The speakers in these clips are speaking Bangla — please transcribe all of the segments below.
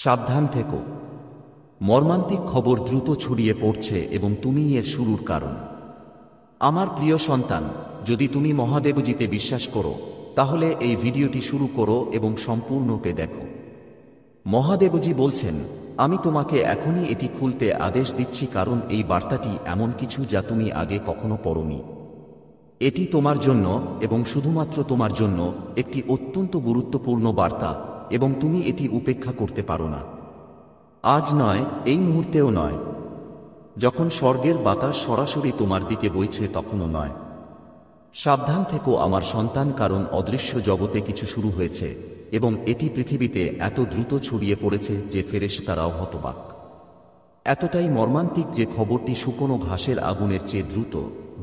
সাবধান থেকো। মর্মান্তিক খবর দ্রুত ছড়িয়ে পড়ছে এবং তুমিই এর শুরুর কারণ। আমার প্রিয় সন্তান, যদি তুমি মহাদেবজিতে বিশ্বাস করো তাহলে এই ভিডিওটি শুরু করো এবং সম্পূর্ণরূপে দেখো। মহাদেবজি বলছেন, আমি তোমাকে এখনই এটি খুলতে আদেশ দিচ্ছি, কারণ এই বার্তাটি এমন কিছু যা তুমি আগে কখনো পড়োনি। এটি তোমার জন্য এবং শুধুমাত্র তোমার জন্য একটি অত্যন্ত গুরুত্বপূর্ণ বার্তা, এবং তুমি এটি উপেক্ষা করতে পারো না। আজ নয়, এই মুহূর্তেও নয়। যখন স্বর্গের বাতাস সরাসরি তোমার দিকে বইছে তখনও নয়। সাবধান থেকো আমার সন্তান, কারণ অদৃশ্য জগতে কিছু শুরু হয়েছে এবং এটি পৃথিবীতে এত দ্রুত ছড়িয়ে পড়েছে যে ফেরেশতারাও হতবাক। এতটাই মর্মান্তিক যে খবরটি শুকনো ঘাসের আগুনের চেয়ে দ্রুত,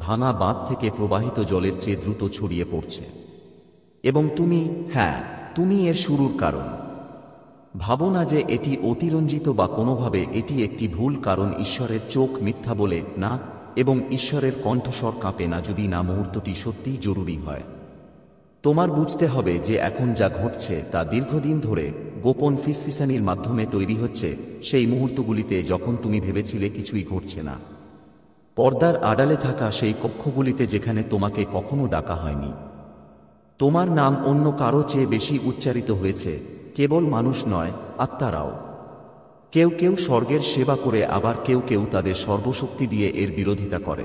ভাঙা বাঁধ থেকে প্রবাহিত জলের চেয়ে দ্রুত ছড়িয়ে পড়ছে। এবং তুমি, হ্যাঁ, তুমি এর শুরুর কারণ। ভাবো না যে এটি অতিরঞ্জিত বা কোনোভাবে এটি একটি ভুল, কারণ ঈশ্বরের চোখ মিথ্যা বলে না এবং ঈশ্বরের কণ্ঠস্বর কাঁপে না যদি না মুহূর্তটি সত্যিই জরুরি হয়। তোমার বুঝতে হবে যে এখন যা ঘটছে তা দীর্ঘদিন ধরে গোপন ফিসফিসানির মাধ্যমে তৈরি হচ্ছে, সেই মুহূর্তগুলিতে যখন তুমি ভেবেছিলে কিছুই ঘটছে না। পর্দার আড়ালে থাকা সেই কক্ষগুলিতে যেখানে তোমাকে কখনো ডাকা হয়নি। তোমার নাম অন্য কারো চেয়ে বেশি উচ্চারিত হয়েছে, কেবল মানুষ নয়, আত্মারাও। কেউ কেউ স্বর্গের সেবা করে, আবার কেউ কেউ তাদের সর্বশক্তি দিয়ে এর বিরোধিতা করে।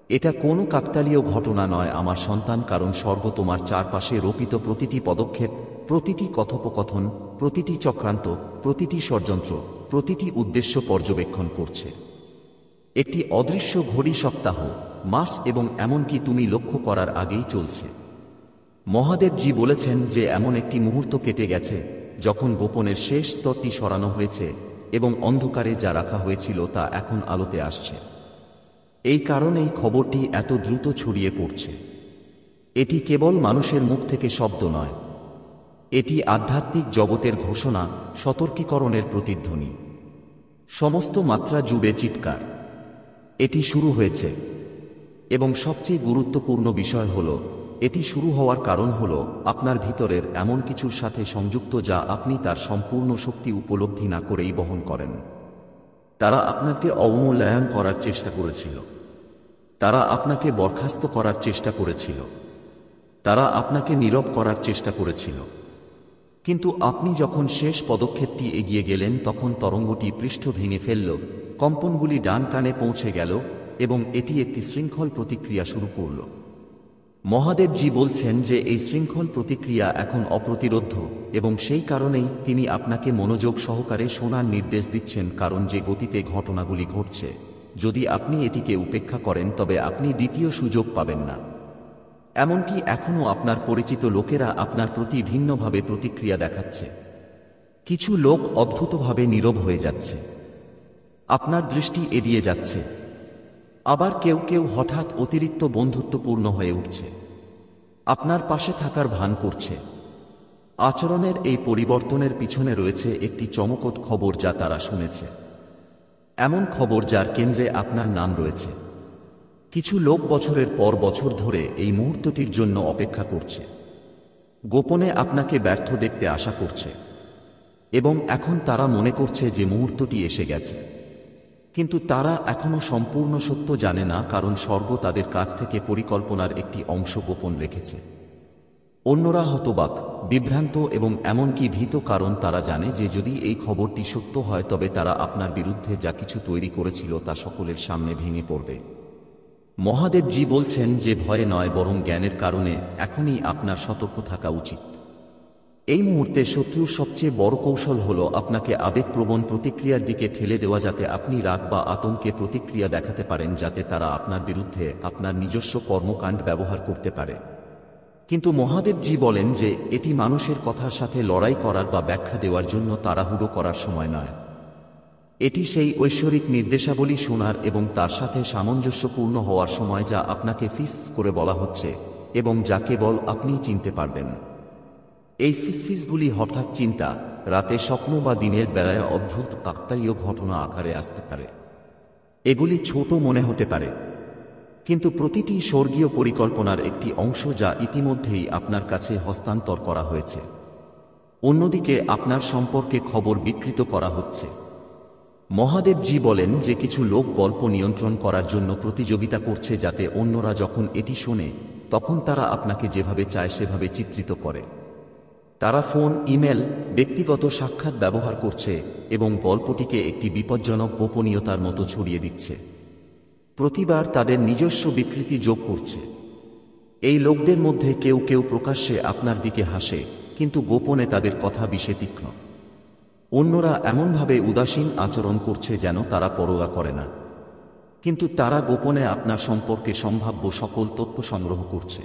এটা কোনো কাকতালীয় ঘটনা নয় আমার সন্তান, কারণ স্বর্গ তোমার চারপাশে রোপিত প্রতিটি পদক্ষেপ, প্রতিটি কথোপকথন, প্রতিটি চক্রান্ত, প্রতিটি ষড়যন্ত্র, প্রতিটি উদ্দেশ্য পর্যবেক্ষণ করছে। একটি অদৃশ্য ঘড়ি সপ্তাহ, মাস এবং এমনকি তুমি লক্ষ্য করার আগেই চলছে। মহাদেবজি বলেছেন যে এমন একটি মুহূর্ত কেটে গেছে যখন গোপনের শেষ স্তরটি সরানো হয়েছে এবং অন্ধকারে যা রাখা হয়েছিল তা এখন আলোতে আসছে। এই কারণেই খবরটি এত দ্রুত ছড়িয়ে পড়ছে। এটি কেবল মানুষের মুখ থেকে শব্দ নয়, এটি আধ্যাত্মিক জগতের ঘোষণা, সতর্কীকরণের প্রতিধ্বনি। সমস্ত মাত্রা জুড়ে চিৎকার, এটি শুরু হয়েছে। এবং সবচেয়ে গুরুত্বপূর্ণ বিষয় হল, এটি শুরু হওয়ার কারণ হল আপনার ভিতরের এমন কিছুর সাথে সংযুক্ত যা আপনি তার সম্পূর্ণ শক্তি উপলব্ধি না করেই বহন করেন। তারা আপনাকে অবমূল্যায়ন করার চেষ্টা করেছিল, তারা আপনাকে বরখাস্ত করার চেষ্টা করেছিল, তারা আপনাকে নীরব করার চেষ্টা করেছিল। কিন্তু আপনি যখন শেষ পদক্ষেপটি এগিয়ে গেলেন তখন তরঙ্গটি পৃষ্ঠ ভেঙে ফেলল, কম্পনগুলি ডান কানে পৌঁছে গেল এবং এটি একটি শৃঙ্খল প্রতিক্রিয়া শুরু করল। মহাদেবজি বলছেন যে এই শৃঙ্খল প্রতিক্রিয়া এখন অপ্রতিরোধ্য এবং সেই কারণেই তিনি আপনাকে মনোযোগ সহকারে শোনার নির্দেশ দিচ্ছেন, কারণ যে গতিতে ঘটনাগুলি ঘটছে, যদি আপনি এটিকে উপেক্ষা করেন তবে আপনি দ্বিতীয় সুযোগ পাবেন না। এমনকি এখনও আপনার পরিচিত লোকেরা আপনার প্রতি ভিন্নভাবে প্রতিক্রিয়া দেখাচ্ছে। কিছু লোক অদ্ভুতভাবে নীরব হয়ে যাচ্ছে, আপনার দৃষ্টি এড়িয়ে যাচ্ছে। আবার কেউ কেউ হঠাৎ অতিরিক্ত বন্ধুত্বপূর্ণ হয়ে উঠছে, আপনার পাশে থাকার ভান করছে। আচরণের এই পরিবর্তনের পিছনে রয়েছে একটি চমকপ্রদ খবর যা তারা শুনেছে, এমন খবর যার কেন্দ্রে আপনার নাম রয়েছে। কিছু লোক বছরের পর বছর ধরে এই মুহূর্তটির জন্য অপেক্ষা করছে, গোপনে আপনাকে ব্যর্থ দেখতে আশা করছে, এবং এখন তারা মনে করছে যে মুহূর্তটি এসে গেছে। কিন্তু তারা এখনো সম্পূর্ণ সত্য জানে না, কারণ স্বর্গ তাদের কাছ থেকে পরিকল্পনার একটি অংশ গোপন রেখেছে। অন্যরা হতবাক, বিভ্রান্ত এবং এমনকি ভীত, কারণ তারা জানে যে যদি এই খবরটি সত্য হয় তবে তারা আপনার বিরুদ্ধে যা কিছু তৈরি করেছিল তা সকলের সামনে ভেঙে পড়বে। মহাদেবজি বলছেন যে ভয়ে নয় বরং জ্ঞানের কারণে এখনই আপনার সতর্ক থাকা উচিত। এই মুহূর্তে শত্রুর সবচেয়ে বড় কৌশল হল আপনাকে আবেগপ্রবণ প্রতিক্রিয়ার দিকে ঠেলে দেওয়া, যাতে আপনি রাগ বা আতঙ্কে প্রতিক্রিয়া দেখাতে পারেন, যাতে তারা আপনার বিরুদ্ধে আপনার নিজস্ব কর্মকাণ্ড ব্যবহার করতে পারে। কিন্তু মহাদেবজি বলেন যে এটি মানুষের কথার সাথে লড়াই করার বা ব্যাখ্যা দেওয়ার জন্য তাড়াহুড়ো করার সময় নয়। এটি সেই ঐশ্বরিক নির্দেশাবলী শোনার এবং তার সাথে সামঞ্জস্যপূর্ণ হওয়ার সময়, যা আপনাকে ফিসফিস করে বলা হচ্ছে এবং যা কেবল আপনিই চিনতে পারবেন। এই ফিসফিসগুলি হঠাৎ চিন্তা, রাতে স্বপ্ন বা দিনের বেলায় অদ্ভুত কাকতালীয় ঘটনা আকারে আসতে পারে। এগুলি ছোট মনে হতে পারে, কিন্তু প্রতিটি স্বর্গীয় পরিকল্পনার একটি অংশ যা ইতিমধ্যেই আপনার কাছে হস্তান্তর করা হয়েছে। অন্যদিকে আপনার সম্পর্কে খবর বিকৃত করা হচ্ছে। মহাদেবজি বলেন যে কিছু লোক গল্প নিয়ন্ত্রণ করার জন্য প্রতিযোগিতা করছে, যাতে অন্যরা যখন এটি শোনে তখন তারা আপনাকে যেভাবে চায় সেভাবে চিত্রিত করে। তারা ফোন, ইমেল, ব্যক্তিগত সাক্ষাৎ ব্যবহার করছে এবং গল্পটিকে একটি বিপজ্জনক গোপনীয়তার মতো ছড়িয়ে দিচ্ছে। প্রতিবার তাদের নিজস্ব বিকৃতি যোগ করছে। এই লোকদের মধ্যে কেউ কেউ প্রকাশ্যে আপনার দিকে হাসে, কিন্তু গোপনে তাদের কথা বিষে তীক্ষ্ণ। অন্যরা এমনভাবে উদাসীন আচরণ করছে যেন তারা পরোয়া করে না, কিন্তু তারা গোপনে আপনার সম্পর্কে সম্ভাব্য সকল তথ্য সংগ্রহ করছে।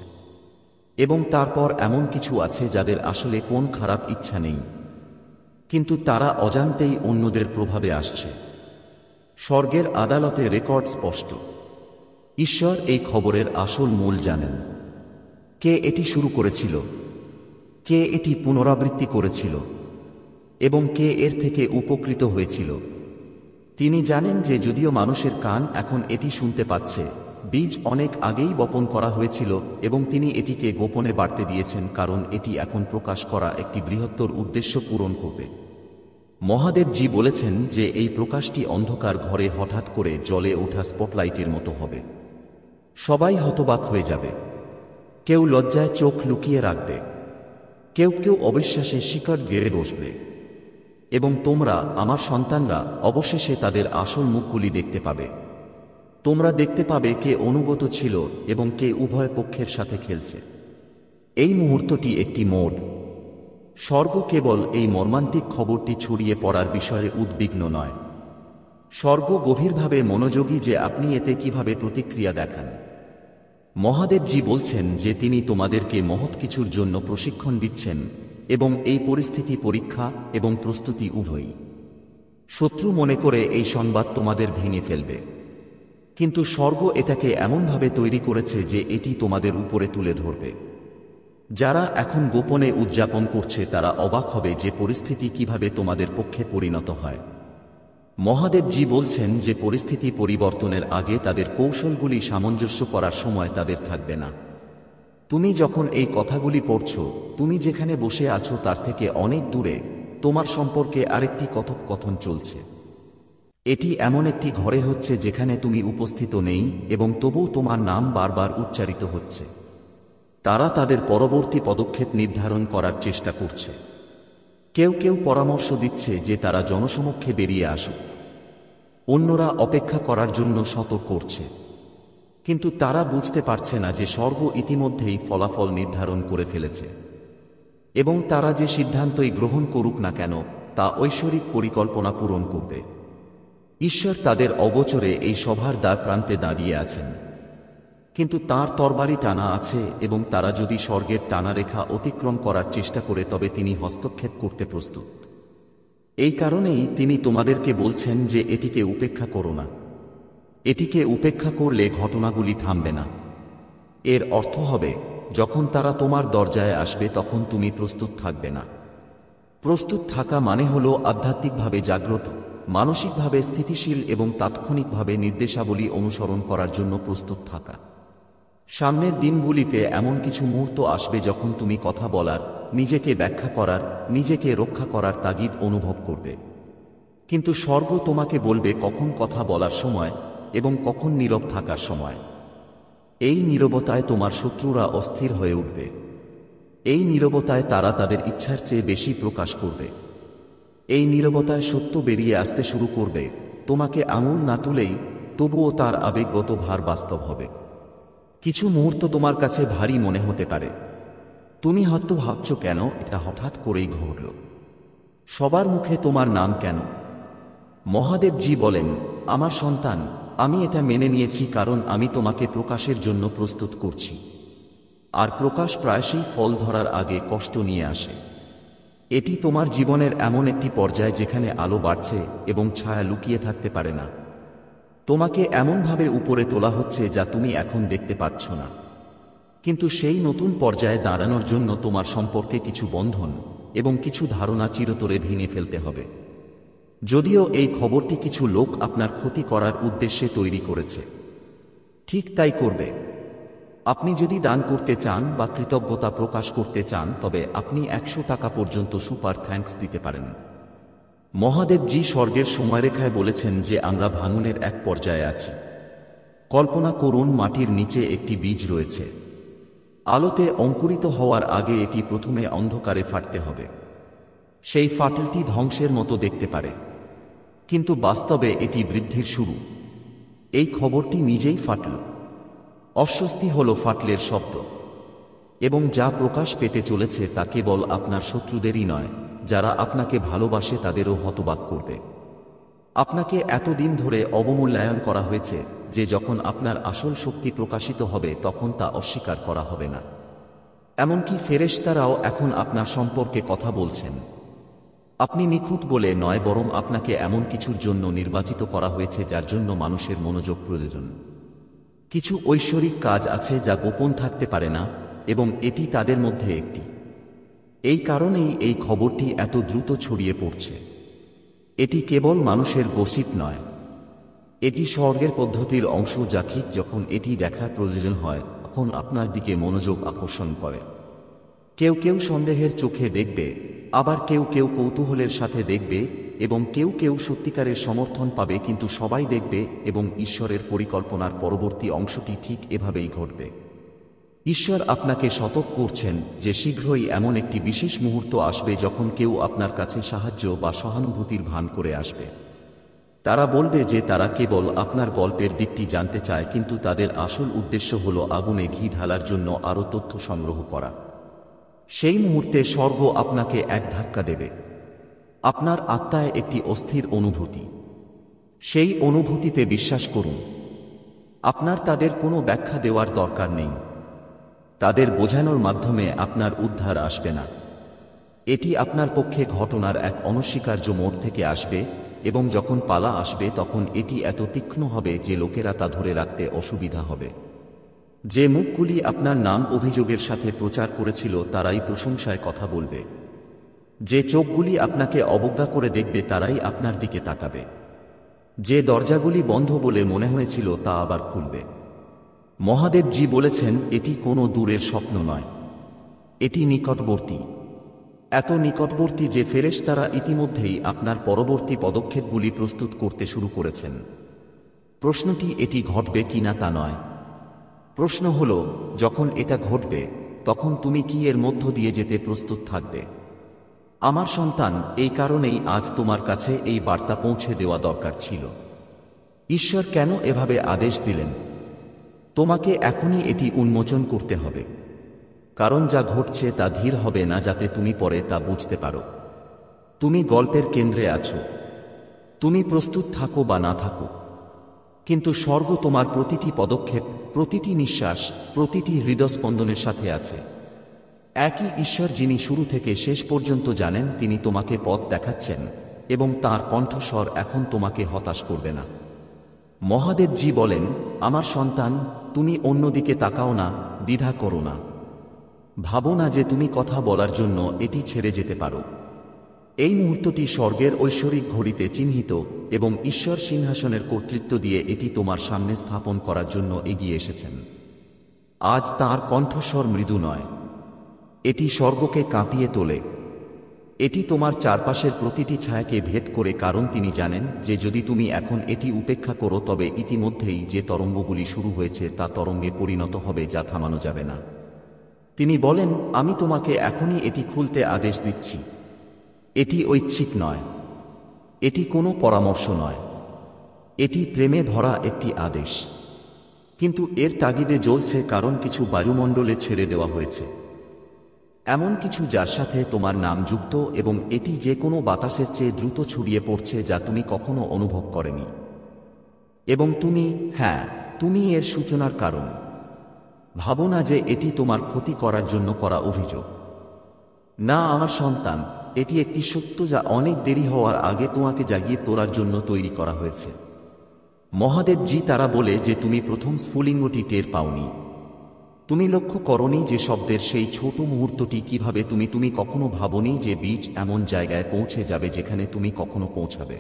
এবং তারপর এমন কিছু আছে যাদের আসলে কোন খারাপ ইচ্ছা নেই, কিন্তু তারা অজান্তেই অন্যদের প্রভাবে আসছে। স্বর্গের আদালতে রেকর্ড স্পষ্ট। ঈশ্বর এই খবরের আসল মূল জানেন। কে এটি শুরু করেছিল, কে এটি পুনরাবৃত্তি করেছিল, এবং কে এর থেকে উপকৃত হয়েছিল। তিনি জানেন যে যদিও মানুষের কান এখন এটি শুনতে পাচ্ছে, বীজ অনেক আগেই বপন করা হয়েছিল এবং তিনি এটিকে গোপনে বাড়তে দিয়েছেন, কারণ এটি এখন প্রকাশ করা একটি বৃহত্তর উদ্দেশ্য পূরণ করবে। মহাদেবজি বলেছেন যে এই প্রকাশটি অন্ধকার ঘরে হঠাৎ করে জ্বলে ওঠা স্পটলাইটের মতো হবে। সবাই হতবাক হয়ে যাবে, কেউ লজ্জায় চোখ লুকিয়ে রাখবে, কেউ কেউ অবিশ্বাসে শিকড় গেড়ে বসবে, এবং তোমরা, আমার সন্তানরা, অবশেষে তাদের আসল মুখগুলি দেখতে পাবে। তোমরা দেখতে পাবে কে অনুগত ছিল এবং কে উভয় পক্ষের সাথে খেলছে। এই মুহূর্তটি একটি মোড়। স্বর্গ কেবল এই মর্মান্তিক খবরটি ছড়িয়ে পড়ার বিষয়ে উদ্বিগ্ন নয়। স্বর্গ গভীরভাবে মনোযোগী যে আপনি এতে কিভাবে প্রতিক্রিয়া দেখান। মহাদেবজি বলছেন যে তিনি তোমাদেরকে মহৎ কিছুর জন্য প্রশিক্ষণ দিচ্ছেন, এবং এই পরিস্থিতি পরীক্ষা এবং প্রস্তুতি উভয়ই। শত্রু মনে করে এই সংবাদ তোমাদের ভেঙে ফেলবে, কিন্তু স্বর্গ এটাকে এমনভাবে তৈরি করেছে যে এটি তোমাদের উপরে তুলে ধরবে। যারা এখন গোপনে উদযাপন করছে তারা অবাক হবে যে পরিস্থিতি কিভাবে তোমাদের পক্ষে পরিণত হয়। মহাদেবজি বলছেন যে পরিস্থিতি পরিবর্তনের আগে তাদের কৌশলগুলি সামঞ্জস্য করার সময় তাদের থাকবে না। তুমি যখন এই কথাগুলি পড়ছ, তুমি যেখানে বসে আছো তার থেকে অনেক দূরে তোমার সম্পর্কে আরেকটি কথোপকথন চলছে। এটি এমন একটি ঘরে হচ্ছে যেখানে তুমি উপস্থিত নেই, এবং তবুও তোমার নাম বারবার উচ্চারিত হচ্ছে। তারা তাদের পরবর্তী পদক্ষেপ নির্ধারণ করার চেষ্টা করছে। কেউ কেউ পরামর্শ দিচ্ছে যে তারা জনসমক্ষে বেরিয়ে আসুক, অন্যরা অপেক্ষা করার জন্য সতর্ক করছে। কিন্তু তারা বুঝতে পারছে না যে স্বর্গ ইতিমধ্যেই ফলাফল নির্ধারণ করে ফেলেছে, এবং তারা যে সিদ্ধান্তই গ্রহণ করুক না কেন তা ঐশ্বরিক পরিকল্পনা পূরণ করবে। ঈশ্বর তাদের অগোচরে এই সভার দ্বার প্রান্তে দাঁড়িয়ে আছেন, কিন্তু তাঁর তরবারি টানা আছে, এবং তারা যদি স্বর্গের টানা রেখা অতিক্রম করার চেষ্টা করে তবে তিনি হস্তক্ষেপ করতে প্রস্তুত। এই কারণেই তিনি তোমাদেরকে বলছেন যে এটিকে উপেক্ষা করো না। এটিকে উপেক্ষা করলে ঘটনাগুলি থামবে না। এর অর্থ হবে যখন তারা তোমার দরজায় আসবে তখন তুমি প্রস্তুত থাকবে না। প্রস্তুত থাকা মানে হল আধ্যাত্মিকভাবে জাগ্রত, মানসিকভাবে স্থিতিশীল এবং তাৎক্ষণিকভাবে নির্দেশাবলী অনুসরণ করার জন্য প্রস্তুত থাকা। সামনের দিনগুলিতে এমন কিছু মুহূর্ত আসবে যখন তুমি কথা বলার, নিজেকে ব্যাখ্যা করার, নিজেকে রক্ষা করার তাগিদ অনুভব করবে। কিন্তু স্বর্গ তোমাকে বলবে কখন কথা বলার সময় এবং কখন নীরব থাকার সময়। এই নীরবতায় তোমার শত্রুরা অস্থির হয়ে উঠবে। এই নীরবতায় তারা তাদের ইচ্ছার চেয়ে বেশি প্রকাশ করবে। এই নীরবতায় সত্য বেরিয়ে আসতে শুরু করবে, তোমাকে আঙুল না তুলেই, তবুও তার আবেগগত ভার বাস্তব হবে। কিছু মুহূর্ত তোমার কাছে ভারী মনে হতে পারে। তুমি হয়তো ভাবছ কেন এটা হঠাৎ করেই ঘটল, সবার মুখে তোমার নাম কেন? মহাদেবজি বলেন, আমার সন্তান, আমি এটা মেনে নিয়েছি কারণ আমি তোমাকে প্রকাশের জন্য প্রস্তুত করছি। আর প্রকাশ প্রায়শই ফল ধরার আগে কষ্ট নিয়ে আসে। এটি তোমার জীবনের এমন একটি পর্যায় যেখানে আলো বাড়ছে এবং ছায়া লুকিয়ে থাকতে পারে না। তোমাকে এমনভাবে উপরে তোলা হচ্ছে যা তুমি এখন দেখতে পাচ্ছ না। কিন্তু সেই নতুন পর্যায়ে দাঁড়ানোর জন্য তোমার সম্পর্কে কিছু বন্ধন এবং কিছু ধারণা চিরতরে ভেঙে ফেলতে হবে। যদিও এই খবরটি কিছু লোক আপনার ক্ষতি করার উদ্দেশ্যে তৈরি করেছে, ঠিক তাই করবে। আপনি যদি দান করতে চান বা কৃতজ্ঞতা প্রকাশ করতে চান তবে আপনি 100 টাকা পর্যন্ত সুপার থ্যাঙ্কস দিতে পারেন। মহাদেবজি স্বর্গের সময়রেখায় বলেছেন যে আমরা ভাঙনের এক পর্যায়ে আছি। কল্পনা করুন মাটির নিচে একটি বীজ রয়েছে। আলোতে অঙ্কুরিত হওয়ার আগে এটি প্রথমে অন্ধকারে ফাটতে হবে। সেই ফাটলটি ধ্বংসের মতো দেখতে পারে, কিন্তু বাস্তবে এটি বৃদ্ধির শুরু। এই খবরটি নিজেই ফাটল। অস্বস্তি হল ফাটলের শব্দ, এবং যা প্রকাশ পেতে চলেছে তা কেবল আপনার শত্রুদেরই নয়, যারা আপনাকে ভালোবাসে তাদেরও হতবাক করবে। আপনাকে এতদিন ধরে অবমূল্যায়ন করা হয়েছে যে যখন আপনার আসল শক্তি প্রকাশিত হবে তখন তা অস্বীকার করা হবে না। এমনকি ফেরেশতারাও এখন আপনার সম্পর্কে কথা বলছেন। আপনি নিখুঁত বলে নয়, বরং আপনাকে এমন কিছুর জন্য নির্বাচিত করা হয়েছে যার জন্য মানুষের মনোযোগ প্রয়োজন। কিছু ঐশ্বরিক কাজ আছে যা গোপন থাকতে পারে না, এবং এটি তাদের মধ্যে একটি। এই কারণেই এই খবরটি এত দ্রুত ছড়িয়ে পড়ছে। এটি কেবল মানুষের গসিপ নয়, এটি স্বর্গের পদ্ধতির অংশ যা ঠিক যখন এটি দেখার প্রয়োজন হয় তখন আপনার দিকে মনোযোগ আকর্ষণ করে। কেউ কেউ সন্দেহের চোখে দেখবে, আবার কেউ কেউ কৌতূহলের সাথে দেখবে, এবং কেউ কেউ সত্যিকারের সমর্থন পাবে, কিন্তু সবাই দেখবে এবং ঈশ্বরের পরিকল্পনার পরবর্তী অংশটি ঠিক এভাবেই ঘটবে। ঈশ্বর আপনাকে সতর্ক করছেন যে শীঘ্রই এমন একটি বিশেষ মুহূর্ত আসবে যখন কেউ আপনার কাছে সাহায্য বা সহানুভূতির ভান করে আসবে। তারা বলবে যে তারা কেবল আপনার গল্পের দিকটি জানতে চায়, কিন্তু তাদের আসল উদ্দেশ্য হল আগুনে ঘি ঢালার জন্য আরও তথ্য সংগ্রহ করা। সেই মুহূর্তে স্বর্গ আপনাকে এক ধাক্কা দেবে। আপনার আত্মায় একটি অস্থির অনুভূতি। সেই অনুভূতিতে বিশ্বাস করুন। আপনার তাদের কোনো ব্যাখ্যা দেওয়ার দরকার নেই। তাদের বোঝানোর মাধ্যমে আপনার উদ্ধার আসবে না। এটি আপনার পক্ষে ঘটনার এক অনস্বীকার্য মোড় থেকে আসবে, এবং যখন পালা আসবে তখন এটি এত তীক্ষ্ণ হবে যে লোকেরা তা ধরে রাখতে অসুবিধা হবে। যে মুখগুলি আপনার নাম অভিযোগের সাথে প্রচার করেছিল তারাই প্রশংসায় কথা বলবে। যে চোখগুলি আপনাকে অবজ্ঞা করে দেখবে তারাই আপনার দিকে তাকাবে। যে দরজাগুলি বন্ধ বলে মনে হয়েছিল তা আবার খুলবে। মহাদেবজি বলেছেন এটি কোনো দূরের স্বপ্ন নয়, এটি নিকটবর্তী। এত নিকটবর্তী যে ফেরেশতারা ইতিমধ্যেই আপনার পরবর্তী পদক্ষেপগুলি প্রস্তুত করতে শুরু করেছেন। প্রশ্নটি এটি ঘটবে কিনা তা নয়। প্রশ্ন হল, যখন এটা ঘটবে তখন তুমি কি এর মধ্য দিয়ে যেতে প্রস্তুত থাকবে? আমার সন্তান, এই কারণেই আজ তোমার কাছে এই বার্তা পৌঁছে দেওয়া দরকার ছিল। ঈশ্বর কেন এভাবে আদেশ দিলেন? তোমাকে এখনই এটি উন্মোচন করতে হবে, কারণ যা ঘটছে তা ধীর হবে না যাতে তুমি পরে তা বুঝতে পারো। তুমি গল্পের কেন্দ্রে আছো। তুমি প্রস্তুত থাকো বা না থাকো, কিন্তু স্বর্গ তোমার প্রতিটি পদক্ষেপ, প্রতিটি নিঃশ্বাস, প্রতিটি হৃদস্পন্দনের সাথে আছে। একই ঈশ্বর যিনি শুরু থেকে শেষ পর্যন্ত জানেন, তিনি তোমাকে পথ দেখাচ্ছেন, এবং তাঁর কণ্ঠস্বর এখন তোমাকে হতাশ করবে না। মহাদেবজি বলেন, আমার সন্তান, তুমি অন্যদিকে তাকাও না, দ্বিধা করো না। ভাবো না যে তুমি কথা বলার জন্য এটি ছেড়ে যেতে পারো। এই মুহূর্তটি স্বর্গের ঐশ্বরিক ঘড়িতে চিহ্নিত, এবং ঈশ্বর সিংহাসনের কর্তৃত্ব দিয়ে এটি তোমার সামনে স্থাপন করার জন্য এগিয়ে এসেছেন। আজ তাঁর কণ্ঠস্বর মৃদু নয়, এটি স্বর্গকে কাঁপিয়ে তোলে। এটি তোমার চারপাশের প্রতিটি ছায়াকে ভেদ করে, কারণ তিনি জানেন যে যদি তুমি এখন এটি উপেক্ষা করো তবে ইতিমধ্যেই যে তরঙ্গগুলি শুরু হয়েছে তা তরঙ্গে পরিণত হবে যা থামানো যাবে না। তিনি বলেন, আমি তোমাকে এখনই এটি খুলতে আদেশ দিচ্ছি। এটি ঐচ্ছিক নয়, এটি কোনো পরামর্শ নয়, এটি প্রেমে ভরা একটি আদেশ। কিন্তু এর তাগিদে জ্বলছে, কারণ কিছু বায়ুমণ্ডলে ছেড়ে দেওয়া হয়েছে। এমন কিছু যার সাথে তোমার নাম যুক্ত, এবং এটি যে কোনো বাতাসের চেয়ে দ্রুত ছড়িয়ে পড়ছে যা তুমি কখনো অনুভব করনি। এবং তুমি এর সূচনার কারণ। ভাবো না যে এটি তোমার ক্ষতি করার জন্য করা অভিযোগ। না আমার সন্তান, এটি একটি সত্য যা অনেক দেরি হওয়ার আগে তোমাকে জাগিয়ে তোলার জন্য তৈরি করা হয়েছে। মহাদেবজি তারা বলে যে তুমি প্রথম স্ফুলিঙ্গটি টের পাওনি। তুমি লক্ষ্য করনি যে শব্দের সেই ছোট মুহূর্তটি কিভাবে তুমি কখনো ভাবনি যে বীজ এমন জায়গায় পৌঁছে যাবে যেখানে তুমি কখনো পৌঁছাবে।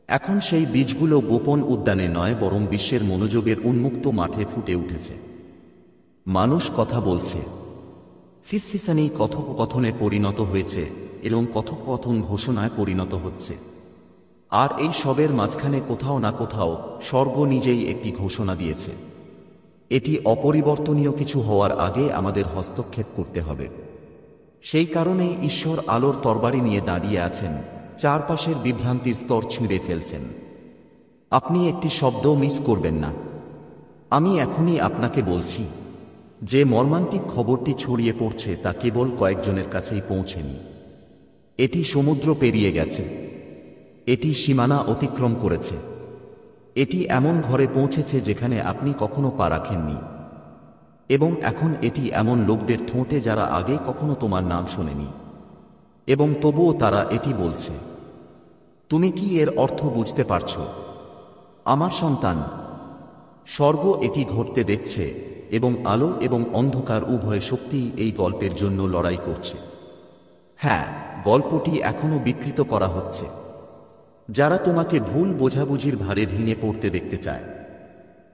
এখন সেই বীজগুলো গোপন উদ্যানে নয়, বরং বিশ্বের মনোযোগের উন্মুক্ত মাঠে ফুটে উঠেছে। মানুষ কথা বলছে, ফিসফিসানি কথোপকথনে পরিণত হয়েছে এবং কথোপকথন ঘোষণায় পরিণত হচ্ছে। আর এই সবের মাঝখানে কোথাও না কোথাও স্বর্গ নিজেই একটি ঘোষণা দিয়েছে। এটি অপরিবর্তনীয় কিছু হওয়ার আগে আমাদের হস্তক্ষেপ করতে হবে। সেই কারণেই ঈশ্বর আলোর তরবারি নিয়ে দাঁড়িয়ে আছেন, চারপাশের বিভ্রান্তির স্তর ছিঁড়ে ফেলছেন। আপনি একটি শব্দও মিস করবেন না। আমি এখনই আপনাকে বলছি, যে মর্মান্তিক খবরটি ছড়িয়ে পড়ছে তা কেবল কয়েকজনের কাছেই পৌঁছেনি। এটি সমুদ্র পেরিয়ে গেছে, এটি সীমানা অতিক্রম করেছে, এটি এমন ঘরে পৌঁছেছে যেখানে আপনি কখনো পা রাখেননি, এবং এখন এটি এমন লোকদের ঠোঁটে যারা আগে কখনো তোমার নাম শোনেনি, এবং তবুও তারা এটি বলছে। তুমি কি এর অর্থ বুঝতে পারছো, আমার সন্তান? স্বর্গ এটি ঘটতে দেখছে, এবং আলো এবং অন্ধকার উভয় শক্তিই এই গল্পের জন্য লড়াই করছে। হ্যাঁ, গল্পটি এখনো বিকৃত করা হচ্ছে। যারা তোমাকে ভুল বোঝাবুঝির ভারে ভেঙে পড়তে দেখতে চায়।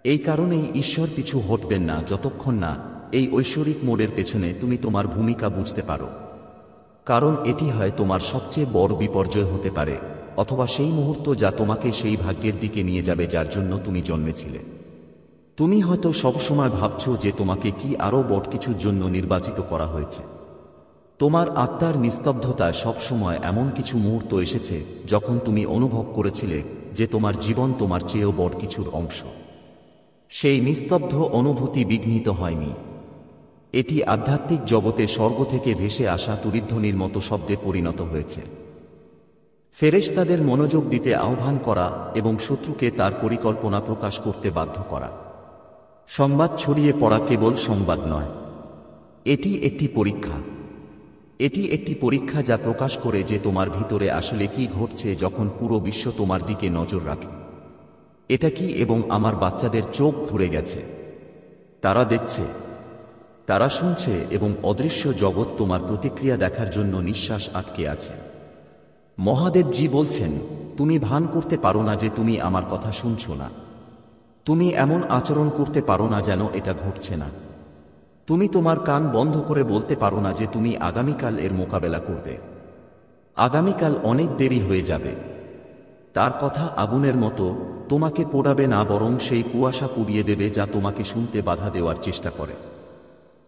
এই কারণেই ঈশ্বর পিছু হটবেন না যতক্ষণ না এই ঐশ্বরিক মোড়ের পেছনে তুমি তোমার ভূমিকা বুঝতে পারো। কারণ এটি হয় তোমার সবচেয়ে বড় বিপর্যয় হতে পারে, অথবা সেই মুহূর্ত যা তোমাকে সেই ভাগ্যের দিকে নিয়ে যাবে যার জন্য তুমি জন্মেছিলে। তুমি হয়তো সবসময় ভাবছো যে তোমাকে কি আরও বড় কিছুর জন্য নির্বাচিত করা হয়েছে। তোমার আত্মার নিস্তব্ধতায় সবসময় এমন কিছু মুহূর্ত এসেছে যখন তুমি অনুভব করেছিলে যে তোমার জীবন তোমার চেয়েও বড় কিছুর অংশ। সেই নিস্তব্ধ অনুভূতি বিঘ্নিত হয়নি। এটি আধ্যাত্মিক জগতে স্বর্গ থেকে ভেসে আসা তুরিধ্বনির মতো শব্দে পরিণত হয়েছে। ফেরেশতাদের মনোযোগ দিতে আহ্বান করা এবং শত্রুকে তার পরিকল্পনা প্রকাশ করতে বাধ্য করা। সংবাদ ছড়িয়ে পড়া কেবল সংবাদ নয়, এটি একটি পরীক্ষা। এটি একটি পরীক্ষা যা প্রকাশ করে যে তোমার ভিতরে আসলে কি ঘটছে যখন পুরো বিশ্ব তোমার দিকে নজর রাখে। এটা কি? এবং আমার বাচ্চাদের চোখ ঘুরে গেছে। তারা দেখছে, তারা শুনছে, এবং অদৃশ্য জগৎ তোমার প্রতিক্রিয়া দেখার জন্য নিঃশ্বাস আটকে আছে। মহাদেবজি বলছেন, তুমি ভান করতে পারো না যে তুমি আমার কথা শুনছো না। তুমি এমন আচরণ করতে পারো না যেন এটা ঘটছে না। তুমি তোমার কান বন্ধ করে বলতে পারো না যে তুমি আগামীকাল এর মোকাবেলা করবে। আগামীকাল অনেক দেরি হয়ে যাবে। তার কথা আগুনের মতো, তোমাকে পোড়াবে না, বরং সেই কুয়াশা পুড়িয়ে দেবে যা তোমাকে শুনতে বাধা দেওয়ার চেষ্টা করে।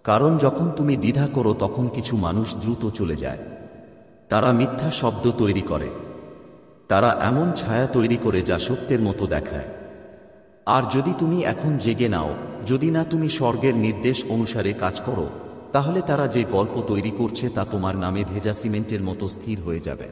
কারণ যখন তুমি দ্বিধা করো তখন কিছু মানুষ দ্রুত চলে যায়। তারা মিথ্যা শব্দ তৈরি করে, তারা এমন ছায়া তৈরি করে যা সত্যের মতো দেখায়। আর যদি তুমি এখন জেগে নাও, যদি না তুমি স্বর্গের নির্দেশ অনুসারে কাজ করো, তাহলে তারা যে গল্প তৈরি করছে তা তোমার নামে ভেজা সিমেন্টের মতো স্থির হয়ে যাবে।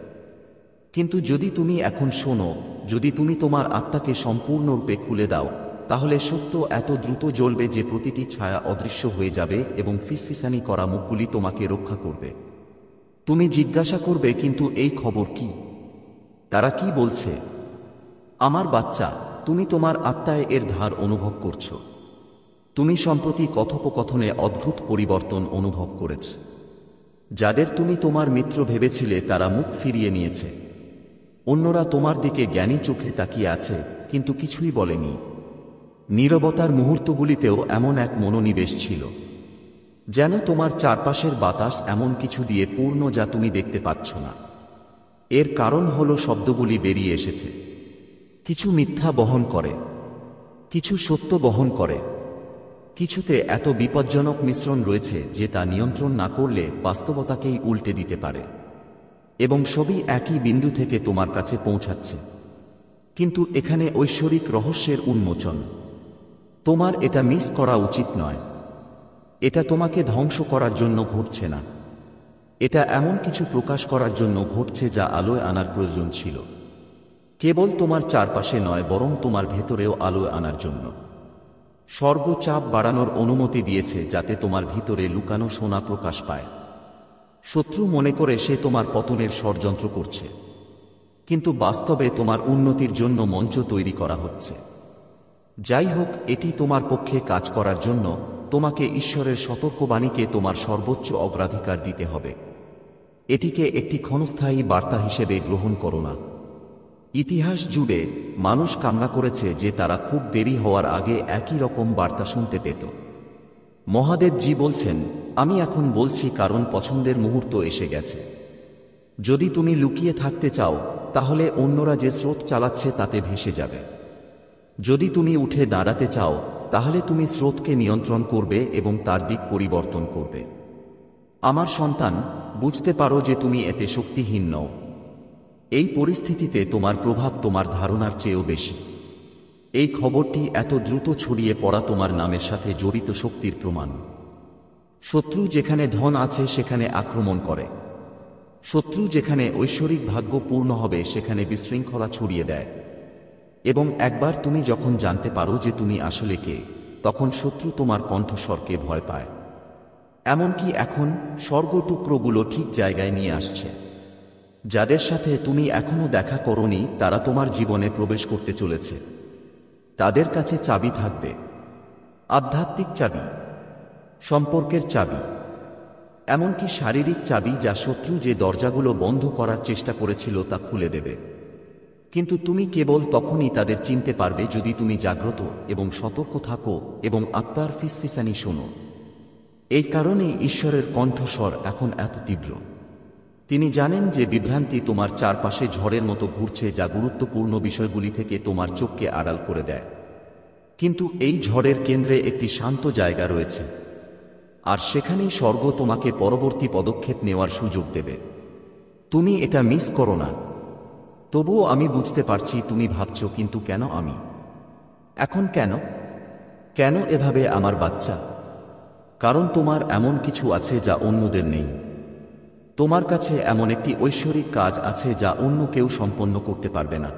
কিন্তু যদি তুমি এখন শোনো, যদি তুমি তোমার আত্মাকে সম্পূর্ণরূপে খুলে দাও, তাহলে সত্য এত দ্রুত জ্বলবে যে প্রতিটি ছায়া অদৃশ্য হয়ে যাবে এবং ফিসফিসানি করা মুখগুলি তোমাকে রক্ষা করবে। তুমি জিজ্ঞাসা করবে, কিন্তু এই খবর কি? তারা কি বলছে? আমার বাচ্চা, তুমি তোমার আত্মায় এর ধার অনুভব করছো। তুমি সম্প্রতি কথোপকথনে অদ্ভুত পরিবর্তন অনুভব করেছ। যাদের তুমি তোমার মিত্র ভেবেছিলে তারা মুখ ফিরিয়ে নিয়েছে। অন্যরা তোমার দিকে জ্ঞানী চোখে তাকিয়ে আছে, কিন্তু কিছুই বলেনি। নীরবতার মুহূর্তগুলিতেও এমন এক মনোনিবেশ ছিল, যেন তোমার চারপাশের বাতাস এমন কিছু দিয়ে পূর্ণ যা তুমি দেখতে পাচ্ছ না। এর কারণ হলো শব্দগুলি বেরিয়ে এসেছে। কিছু মিথ্যা বহন করে, কিছু সত্য বহন করে, কিছুতে এত বিপজ্জনক মিশ্রণ রয়েছে যে তা নিয়ন্ত্রণ না করলে বাস্তবতাকেই উল্টে দিতে পারে। এবং সবই একই বিন্দু থেকে তোমার কাছে পৌঁছাচ্ছে। কিন্তু এখানে ঐশ্বরিক রহস্যের উন্মোচন। তোমার এটা মিস করা উচিত নয়। এটা তোমাকে ধ্বংস করার জন্য ঘটছে না। এটা এমন কিছু প্রকাশ করার জন্য ঘটছে যা আলোয় আনার প্রয়োজন ছিল। কেবল তোমার চারপাশে নয়, বরং তোমার ভেতরেও আলোয় আনার জন্য। স্বর্গ চাপ বাড়ানোর অনুমতি দিয়েছে যাতে তোমার ভিতরে লুকানো সোনা প্রকাশ পায়। শত্রু মনে করে সে তোমার পতনের ষড়যন্ত্র করছে, কিন্তু বাস্তবে তোমার উন্নতির জন্য মঞ্চ তৈরি করা হচ্ছে। যাই হোক, এটি তোমার পক্ষে কাজ করার জন্য তোমাকে ঈশ্বরের সতর্কবাণীকে তোমার সর্বোচ্চ অগ্রাধিকার দিতে হবে। এটিকে একটি ক্ষণস্থায়ী বার্তা হিসেবে গ্রহণ করো না। ইতিহাস জুড়ে মানুষ কামনা করেছে যে তারা খুব দেরি হওয়ার আগে একই রকম বার্তা শুনতে পেত। মহাদেবজি বলছেন, আমি এখন বলছি কারণ পছন্দের মুহূর্ত এসে গেছে। যদি তুমি লুকিয়ে থাকতে চাও তাহলে অন্যরা যে স্রোত চালাচ্ছে তাতে ভেসে যাবে। যদি তুমি উঠে দাঁড়াতে চাও তাহলে তুমি স্রোতকে নিয়ন্ত্রণ করবে এবং তার দিক পরিবর্তন করবে। আমার সন্তান, বুঝতে পারো যে তুমি এতে শক্তিহীন নও। এই পরিস্থিতিতে তোমার প্রভাব তোমার ধারণার চেয়েও বেশি। এই খবরটি এত দ্রুত ছড়িয়ে পড়া তোমার নামের সাথে জড়িত শক্তির প্রমাণ। শত্রু যেখানে ধন আছে সেখানে আক্রমণ করে। শত্রু যেখানে ঐশ্বরিক ভাগ্য পূর্ণ হবে সেখানে বিশৃঙ্খলা ছড়িয়ে দেয়। এবং একবার তুমি যখন জানতে পারো যে তুমি আসলে কে, তখন শত্রু তোমার কণ্ঠস্বরকে ভয় পায়। এমনকি এখন স্বর্গটুকরোগুলো ঠিক জায়গায় নিয়ে আসছে। যাদের সাথে তুমি এখনো দেখা করোনি তারা তোমার জীবনে প্রবেশ করতে চলেছে। তাদের কাছে চাবি থাকবে, আধ্যাত্মিক চাবি, সম্পর্কের চাবি, এমনকি শারীরিক চাবি, যা শত্রু যে দরজাগুলো বন্ধ করার চেষ্টা করেছিল তা খুলে দেবে। কিন্তু তুমি কেবল তখনই তাদের চিনতে পারবে যদি তুমি জাগ্রত এবং সতর্ক থাকো এবং আত্মার ফিসফিসানি শোনো। এই কারণেই ঈশ্বরের কণ্ঠস্বর এখন এত তীব্র। তিনি জানেন যে বিভ্রান্তি তোমার চারপাশে ঝড়ের মতো ঘুরছে, যা গুরুত্বপূর্ণ বিষয়গুলি থেকে তোমার চোখকে আড়াল করে দেয়। কিন্তু এই ঝড়ের কেন্দ্রে একটি শান্ত জায়গা রয়েছে, আর সেখানেই স্বর্গ তোমাকে পরবর্তী পদক্ষেপ নেওয়ার সুযোগ দেবে। তুমি এটা মিস করো না। তবুও আমি বুঝতে পারছি তুমি ভাবছ, কিন্তু কেন আমি? এখন কেন? কেন এভাবে আমার বাচ্চা? কারণ তোমার এমন কিছু আছে যা অন্যদের নেই। তোমার কাছে এমন একটি ঐশ্বরিক কাজ আছে যা অন্য কেউ সম্পন্ন করতে পারবে না।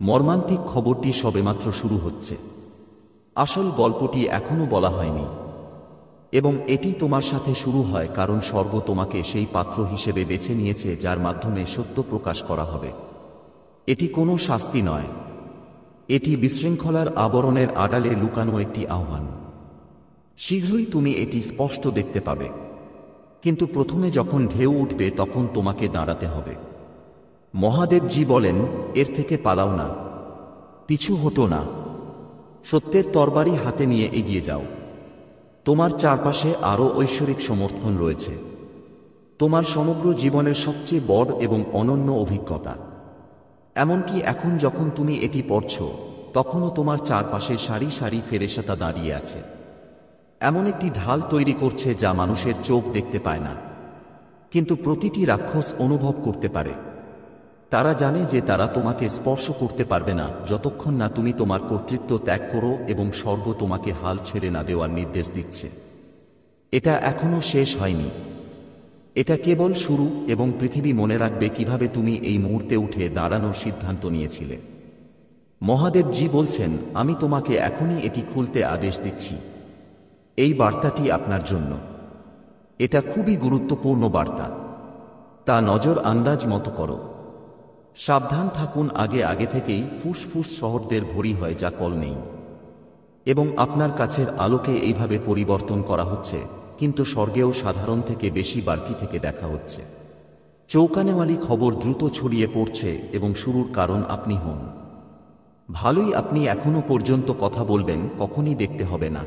মর্মান্তিক খবরটি সবেমাত্র শুরু হচ্ছে। আসল গল্পটি এখনো বলা হয়নি। এবং এটি তোমার সাথে শুরু হয় কারণ স্বর্গ তোমাকে সেই পাত্র হিসেবে বেছে নিয়েছে যার মাধ্যমে সত্য প্রকাশ করা হবে। এটি কোনো শাস্তি নয়, এটি বিশৃঙ্খলার আবরণের আড়ালে লুকানো একটি আহ্বান। শীঘ্রই তুমি এটি স্পষ্ট দেখতে পাবে। কিন্তু প্রথমে যখন ঢেউ উঠবে তখন তোমাকে দাঁড়াতে হবে। মহাদেবজি বলেন, এর থেকে পালাও না, পিছু হটো না, সত্যের তরবারি হাতে নিয়ে এগিয়ে যাও। তোমার চারপাশে আরও ঐশ্বরিক সমর্থন রয়েছে। তোমার সমগ্র জীবনের সবচেয়ে বড় এবং অনন্য অভিজ্ঞতা। এমনকি এখন যখন তুমি এটি পড়ছ তখনও তোমার চারপাশে সারি সারি ফেরেশতা দাঁড়িয়ে আছে। এমন একটি ঢাল তৈরি করছে যা মানুষের চোখ দেখতে পায় না, কিন্তু প্রতিটি রাক্ষস অনুভব করতে পারে। তারা জানে যে তারা তোমাকে স্পর্শ করতে পারবে না যতক্ষণ না তুমি তোমার কর্তৃত্ব ত্যাগ করো এবং স্বর্গ তোমাকে হাল ছেড়ে না দেওয়ার নির্দেশ দিচ্ছে। এটা এখনো শেষ হয়নি, এটা কেবল শুরু। এবং পৃথিবী মনে রাখবে কিভাবে তুমি এই মুহূর্তে উঠে দাঁড়ানোর সিদ্ধান্ত নিয়েছিলে। মহাদেবজি বলছেন, আমি তোমাকে এখনই এটি খুলতে আদেশ দিচ্ছি। এই বার্তাটি আপনার জন্য। এটা খুবই গুরুত্বপূর্ণ বার্তা। তা নজর আন্দাজ মতো করো। সাবধান থাকুন, আগে থেকেই ফুসফুস শহরদের ভরি হয় যা কল নেই। এবং আপনার কাছের আলোকে এইভাবে পরিবর্তন করা হচ্ছে, কিন্তু স্বর্গেও সাধারণ থেকে বেশি বাড়তি থেকে দেখা হচ্ছে। চৌকানেওয়ালি খবর দ্রুত ছড়িয়ে পড়ছে এবং শুরুর কারণ আপনি হন। ভালোই আপনি এখনো পর্যন্ত কথা বলবেন, কখনই দেখতে হবে না।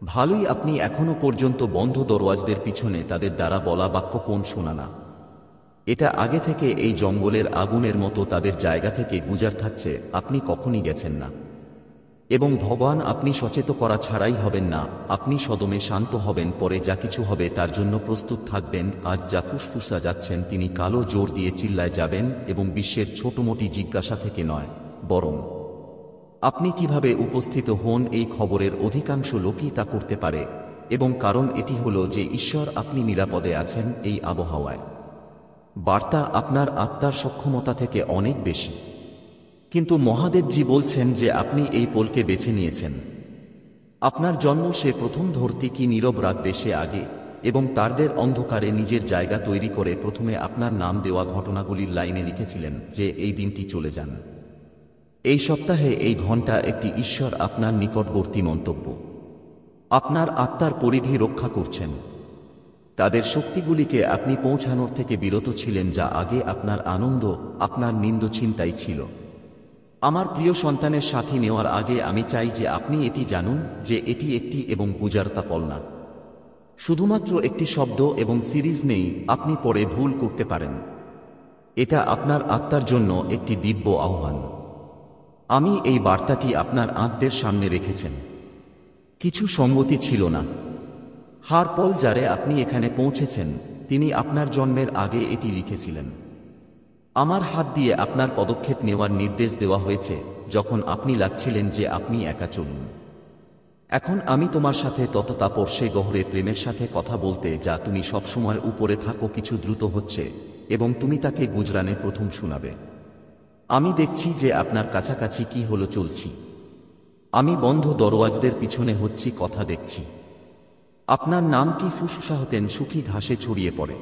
ভালোই আপনি এখনো পর্যন্ত বন্ধ দরওয়াজদের পিছনে তাদের দ্বারা বলা বাক্য কোন শোনা না। এটা আগে থেকে এই জঙ্গলের আগুনের মতো তাদের জায়গা থেকে গুজার থাকছে, আপনি কখনই গেছেন না। এবং ভগবান আপনি সচেত করা ছাড়াই হবেন না, আপনি সদমে শান্ত হবেন, পরে যা কিছু হবে তার জন্য প্রস্তুত থাকবেন। আজ যা ফুসফুসা যাচ্ছেন তিনি কালো জোর দিয়ে চিল্লায় যাবেন এবং বিশ্বের ছোটমোটি জিজ্ঞাসা থেকে নয়, বরং আপনি কিভাবে উপস্থিত হন এই খবরের অধিকাংশ লোকই তা করতে পারে। এবং কারণ এটি হলো যে ঈশ্বর আপনি নিরাপদে আছেন এই আবহাওয়ায়। বার্তা আপনার আত্মার সক্ষমতা থেকে অনেক বেশি। কিন্তু মহাদেবজি বলছেন যে আপনি এই পোলকে বেছে নিয়েছেন। আপনার জন্ম সে প্রথম ধরতি কি নীরব রাখবে সে আগে, এবং তারদের অন্ধকারে নিজের জায়গা তৈরি করে প্রথমে আপনার নাম দেওয়া ঘটনাগুলির লাইনে লিখেছিলেন যে এই দিনটি চলে যান। এই সপ্তাহে এই ঘণ্টা একটি ঈশ্বর আপনার নিকটবর্তী মন্তব্য। আপনার আত্মার পরিধি রক্ষা করছেন। তাদের শক্তিগুলিকে আপনি পৌঁছানোর থেকে বিরত ছিলেন, যা আগে আপনার আনন্দ, আপনার নিন্দ চিন্তাই ছিল। আমার প্রিয় সন্তানের সাথী নেওয়ার আগে আমি চাই যে আপনি এটি জানুন যে এটি একটি এবং পূজারতা পল না। শুধুমাত্র একটি শব্দ এবং সিরিজ নেই আপনি পরে ভুল করতে পারেন। এটা আপনার আত্মার জন্য একটি দিব্য আহ্বান। আমি এই বার্তাটি আপনার আত্মের সামনে রেখেছেন। কিছু সঙ্গতি ছিল না। হারপল যারে আপনি এখানে পৌঁছেছেন তিনি আপনার জন্মের আগে এটি লিখেছিলেন। আমার হাত দিয়ে আপনার পদক্ষেপ নেওয়ার নির্দেশ দেওয়া হয়েছে যখন আপনি লাগছিলেন যে আপনি একা চলুন। এখন আমি তোমার সাথে তততাপর্ষে গহরে প্রেমের সাথে কথা বলতে যা তুমি সবসময় উপরে থাকো কিছু দ্রুত হচ্ছে এবং তুমি তাকে গুজরানে প্রথম শোনাবে। আমি দেখছি যে আপনার কাছাকাছি কি হলো চলছি। আমি বন্ধ দরওয়াজদের পিছনে হচ্ছি কথা দেখছি। আপনার নামটি ফুসফুসাহতেন সুখী ঘাসে ছড়িয়ে পড়ে।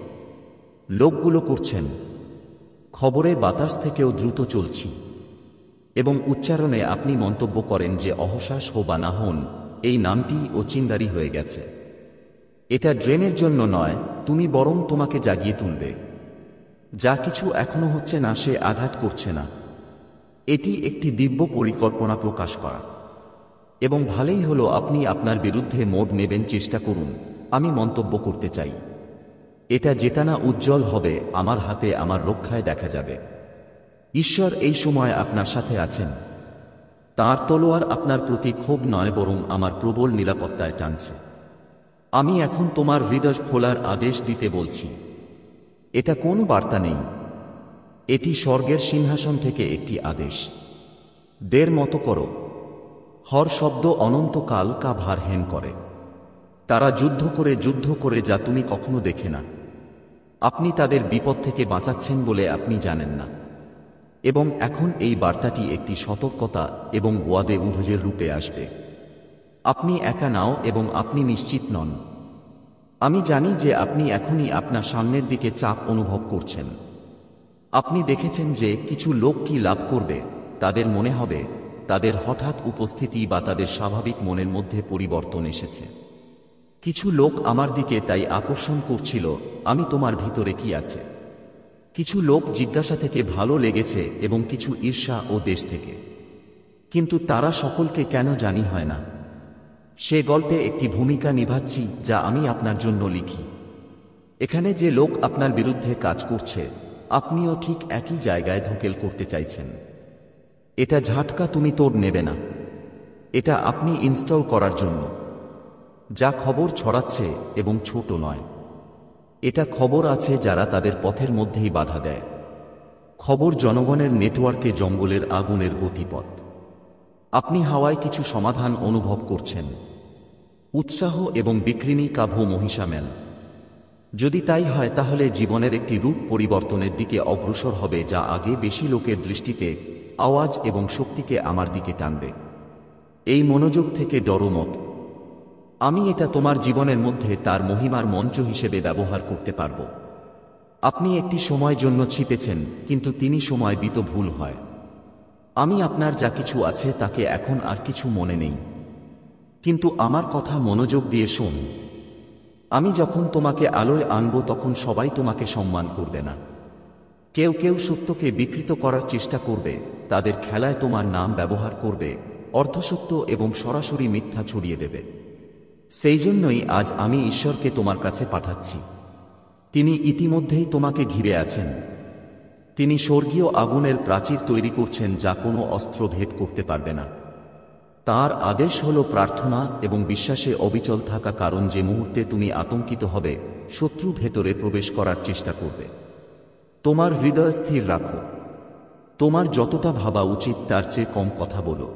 লোকগুলো করছেন খবরে বাতাস থেকেও দ্রুত চলছি এবং উচ্চারণে আপনি মন্তব্য করেন যে অহসাস হো বা না হন এই নামটি ও চিন্দারি হয়ে গেছে। এটা ড্রেনের জন্য নয়, তুমি বরং তোমাকে জাগিয়ে তুলবে। যা কিছু এখনো হচ্ছে না সে আঘাত করছে না। এটি একটি দিব্য পরিকল্পনা প্রকাশ করা। এবং ভালোই হলো আপনি আপনার বিরুদ্ধে মোড় নেবেন চেষ্টা করুন। আমি মন্তব্য করতে চাই এটা জেতানা উজ্জ্বল হবে আমার হাতে আমার রক্ষায় দেখা যাবে। ঈশ্বর এই সময় আপনার সাথে আছেন। তাঁর তলোয়ার আপনার প্রতি ক্ষোভ নয় বরং আমার প্রবল নিরাপত্তায় টানছে। আমি এখন তোমার হৃদয় খোলার আদেশ দিতে বলছি। এটা কোনো বার্তা নেই, এটি স্বর্গের সিংহাসন থেকে একটি আদেশ। দের মতো করো। হর শব্দ অনন্তকাল কা ভার হেন করে। তারা যুদ্ধ করে যা তুমি কখনো দেখে না। আপনি তাদের বিপদ থেকে বাঁচাচ্ছেন বলে আপনি জানেন না। এবং এখন এই বার্তাটি একটি সতর্কতা এবং ওয়াদে উভয়ের রূপে আসবে। আপনি একা নাও এবং আপনি নিশ্চিত নন। আমি জানি যে আপনি এখনই আপনার সামনের দিকে চাপ অনুভব করছেন। আপনি দেখেছেন যে কিছু লোক কি লাভ করবে, তাদের মনে হবে তাদের হঠাৎ উপস্থিতি বা তাদের স্বাভাবিক মনের মধ্যে পরিবর্তন এসেছে। কিছু লোক আমার দিকে তাই আকর্ষণ করছিল, আমি তোমার ভিতরে কি আছে। কিছু লোক জিজ্ঞাসা থেকে ভালো লেগেছে এবং কিছু ঈর্ষা ও দেশ থেকে। কিন্তু তারা সকলকে কেন জানি হয় না। সে গল্পে একটি ভূমিকা নিভাচ্ছি যা আমি আপনার জন্য লিখি। এখানে যে লোক আপনার বিরুদ্ধে কাজ করছে আপনিও ঠিক একই জায়গায় ধকেল করতে চাইছেন। এটা ঝাটকা তুমি তোড় নেবে না। এটা আপনি ইনস্টল করার জন্য। যা খবর ছড়াচ্ছে এবং ছোট নয়। এটা খবর আছে যারা তাদের পথের মধ্যেই বাধা দেয়। খবর জনগণের নেটওয়ার্কে জঙ্গলের আগুনের গতিপথ। আপনি হাওয়ায় কিছু সমাধান অনুভব করছেন। উৎসাহ এবং বিক্রিনি কাভো মহিষামেল। যদি তাই হয় তাহলে জীবনের একটি রূপ পরিবর্তনের দিকে অগ্রসর হবে যা আগে বেশি লোকের দৃষ্টিতে আওয়াজ এবং শক্তিকে আমার দিকে টানবে। এই মনোযোগ থেকে ডরো মত। আমি এটা তোমার জীবনের মধ্যে তার মহিমার মঞ্চ হিসেবে ব্যবহার করতে পারব। আপনি একটি সময় জন্য ছিপেছেন কিন্তু তিনি সময় বিত ভুল হয়। আমি আপনার যা কিছু আছে তাকে এখন আর কিছু মনে নেই। কিন্তু আমার কথা মনোযোগ দিয়ে শোন। আমি যখন তোমাকে আলোয় আনব তখন সবাই তোমাকে সম্মান করবে না। কেউ কেউ সত্যকে বিকৃত করার চেষ্টা করবে, তাদের খেলায় তোমার নাম ব্যবহার করবে, অর্ধসত্য এবং সরাসরি মিথ্যা ছড়িয়ে দেবে। সেই জন্যই আজ আমি ঈশ্বরকে তোমার কাছে পাঠাচ্ছি। তিনি ইতিমধ্যেই তোমাকে ঘিরে আছেন। তিনি স্বর্গীয় আগুনের প্রাচীর তৈরি করছেন যা কোনো অস্ত্র ভেদ করতে পারবে না। তার আদেশ হল প্রার্থনা এবং বিশ্বাসে অবিচল থাকা, কারণ যে মুহূর্তে তুমি আতঙ্কিত হবে শত্রু ভেতরে প্রবেশ করার চেষ্টা করবে। তোমার হৃদয় স্থির রাখো। তোমার যতটা ভাবা উচিত তার চেয়ে কম কথা বলো।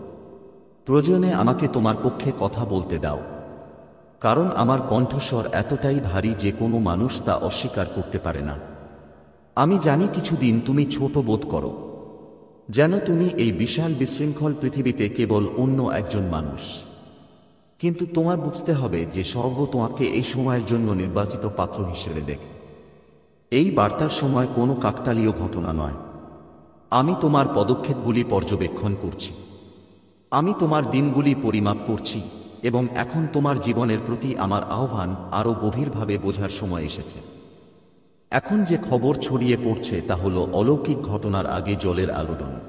প্রয়োজনে আমাকে তোমার পক্ষে কথা বলতে দাও, কারণ আমার কণ্ঠস্বর এতটাই ভারী যে কোনো মানুষ তা অস্বীকার করতে পারে না। আমি জানি কিছুদিন তুমি ছোট বোধ করো, যেন তুমি এই বিশাল বিশৃঙ্খল পৃথিবীতে কেবল অন্য একজন মানুষ। কিন্তু তোমার বুঝতে হবে যে স্বর্গ তোমাকে এই সময়ের জন্য নির্বাচিত পাত্র হিসেবে দেখে। এই বার্তার সময় কোনো কাকতালীয় ঘটনা নয়। আমি তোমার পদক্ষেপগুলি পর্যবেক্ষণ করছি। আমি তোমার দিনগুলি পরিমাপ করছি এবং এখন তোমার জীবনের প্রতি আমার আহ্বান আরও গভীরভাবে বোঝার সময় এসেছে। এখন যে খবর ছড়িয়ে পড়ছে তা হল অলৌকিক ঘটনার আগে জলের আলোড়ন।